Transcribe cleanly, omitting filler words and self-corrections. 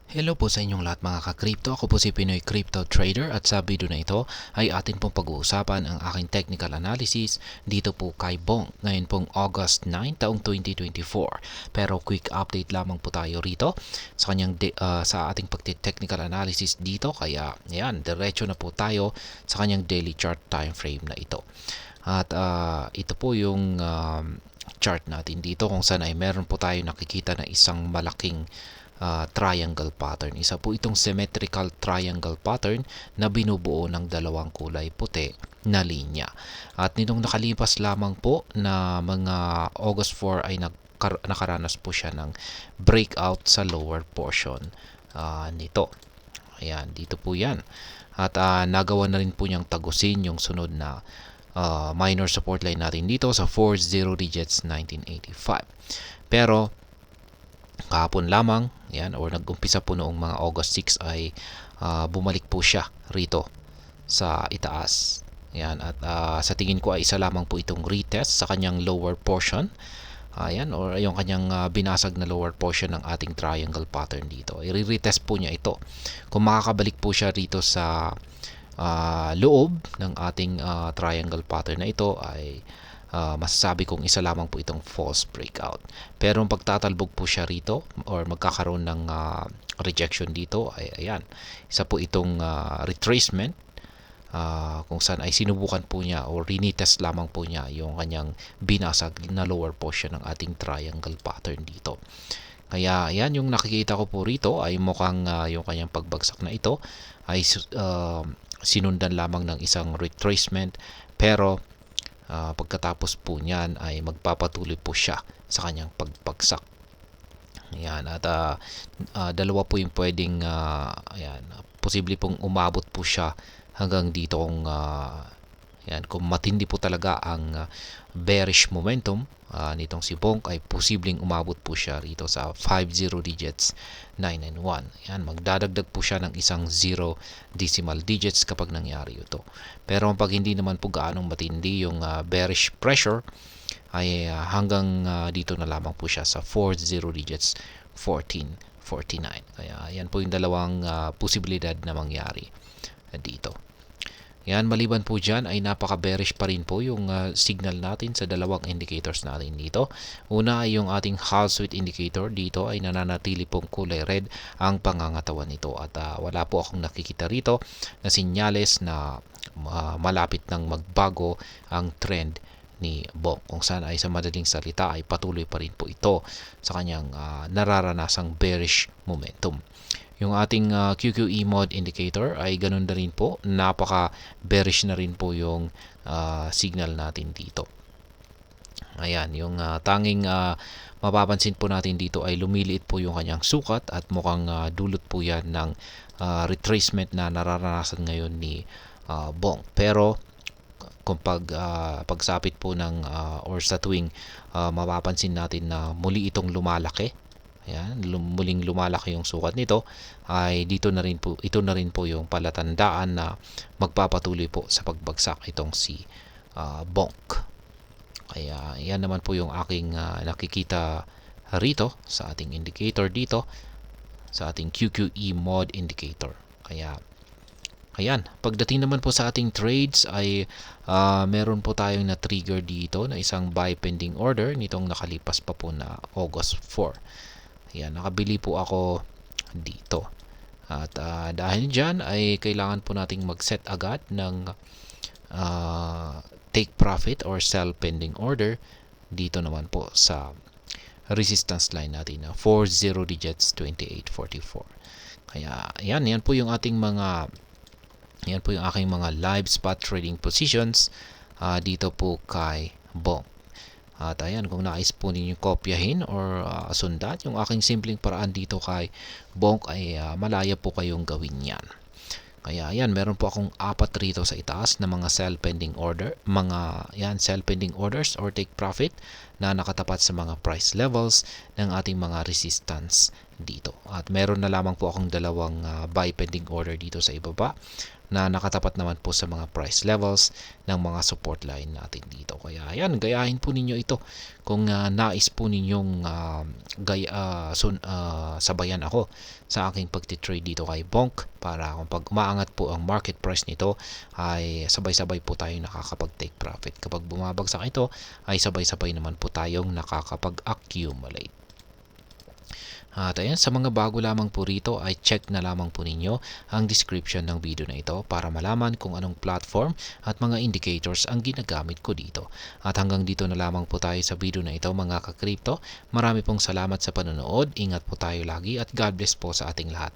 Hello po sa inyong lahat mga ka-crypto. Ako po si Pinoy Crypto Trader at sa video na ito ay atin pong pag-uusapan ang aking technical analysis dito po kay Bong. Ngayon pong August 9 taong 2024. Pero quick update lamang po tayo rito sa sa ating technical analysis dito. Kaya ayan, diretso na po tayo sa kanyang daily chart time frame na ito. At ito po yung chart natin dito kung saan ay meron po tayo nakikita na isang malaking triangle pattern. Isa po itong symmetrical triangle pattern na binubuo ng dalawang kulay puti na linya. At nitong nakalipas lamang po na mga August 4 ay nakaranas po siya ng breakout sa lower portion nito. Ayan, dito po yan. At nagawa na rin po niyang tagusin yung sunod na minor support line natin dito sa 40 digits 1985. Pero kahapon lamang, yan, or nag-umpisa po noong mga August 6 ay bumalik po siya rito sa itaas. Yan, at sa tingin ko ay isa lamang po itong retest sa kanyang lower portion. Ayan, or yung kanyang binasag na lower portion ng ating triangle pattern dito. I-retest po niya ito. Kung makakabalik po siya rito sa loob ng ating triangle pattern na ito ay masasabi kong isa lamang po itong false breakout. Pero kung pagtatalbog po siya rito or magkakaroon ng rejection dito ay ayan, isa po itong retracement kung saan ay sinubukan po niya o rinitest lamang po niya yung kanyang binasag na lower portion ng ating triangle pattern dito. Kaya ayan, yung nakikita ko po rito ay mukhang yung kanyang pagbagsak na ito ay sinundan lamang ng isang retracement, pero pagkatapos po niyan ay magpapatuloy po siya sa kanyang pagbagsak. Ayan, at dalawa po yung pwedeng ayan, posible pong umabot po siya hanggang dito kung matindi po talaga ang bearish momentum nitong si Bonk ay posibleng umabot po siya rito sa 50 digits 991. Yan, magdadagdag po siya ng isang 0 decimal digits kapag nangyari ito. Pero pag hindi naman po gaanong matindi yung bearish pressure ay hanggang dito na lamang po siya sa 40 digits 1449. Kaya yan po yung dalawang posibilidad na mangyari dito. Yan, maliban po dyan ay napaka-bearish pa rin po yung signal natin sa dalawang indicators natin dito. Una ay yung ating Hall Sweet indicator dito ay nananatili pong kulay red ang pangangatawan nito at wala po akong nakikita rito na sinyales na malapit nang magbago ang trend ni Bonk, kung saan ay sa madaling salita ay patuloy pa rin po ito sa kanyang nararanasang bearish momentum. Yung ating QQE mode indicator ay ganun na rin po, napaka bearish na rin po yung signal natin dito. Ayan, yung tanging mapapansin po natin dito ay lumiliit po yung kanyang sukat at mukhang dulot po yan ng retracement na nararanasan ngayon ni Bonk. Pero kung pagsapit po ng or sa tuwing mapapansin natin na muli itong lumalaki, ayan, muling lumalaki yung sukat nito, ay ito na rin po yung palatandaan na magpapatuloy po sa pagbagsak itong si Bonk. Kaya yan naman po yung aking nakikita rito sa ating indicator dito sa ating QQE mode indicator. Kaya ayan, pagdating naman po sa ating trades ay meron po tayong na-trigger dito na isang buy pending order nitong nakalipas pa po na August 4. Ayan, nakabili po ako dito. At dahil dyan ay kailangan po nating mag-set agad ng take profit or sell pending order dito naman po sa resistance line natin na 40 digits 2844. Kaya yan po yung ating yan po yung aking mga live spot trading positions dito po kay Bonk. At ayan, kung nais po ninyo kopyahin or sundan yung aking simpleng paraan dito kay Bonk ay malaya po kayong gawin yan. Kaya ayan, meron po akong 4 rito sa itaas na mga sell pending order, sell pending orders or take profit na nakatapat sa mga price levels ng ating mga resistance dito. At meron na lamang po akong dalawang buy pending order dito sa ibaba na nakatapat naman po sa mga price levels ng mga support line natin dito. Kaya ayan, gayahin po ninyo ito kung nais po ninyong sabayan ako sa aking pagtitrade dito kay Bonk, para kung pag umaangat po ang market price nito ay sabay-sabay po tayong nakakapag-take profit. Kapag bumabagsak ito ay sabay-sabay naman po tayong nakakapag-accumulate. At ayan, sa mga bago lamang po rito ay check na lamang po ninyo ang description ng video na ito para malaman kung anong platform at mga indicators ang ginagamit ko dito. At hanggang dito na lamang po tayo sa video na ito mga ka-crypto. Marami pong salamat sa panonood, ingat po tayo lagi at God bless po sa ating lahat.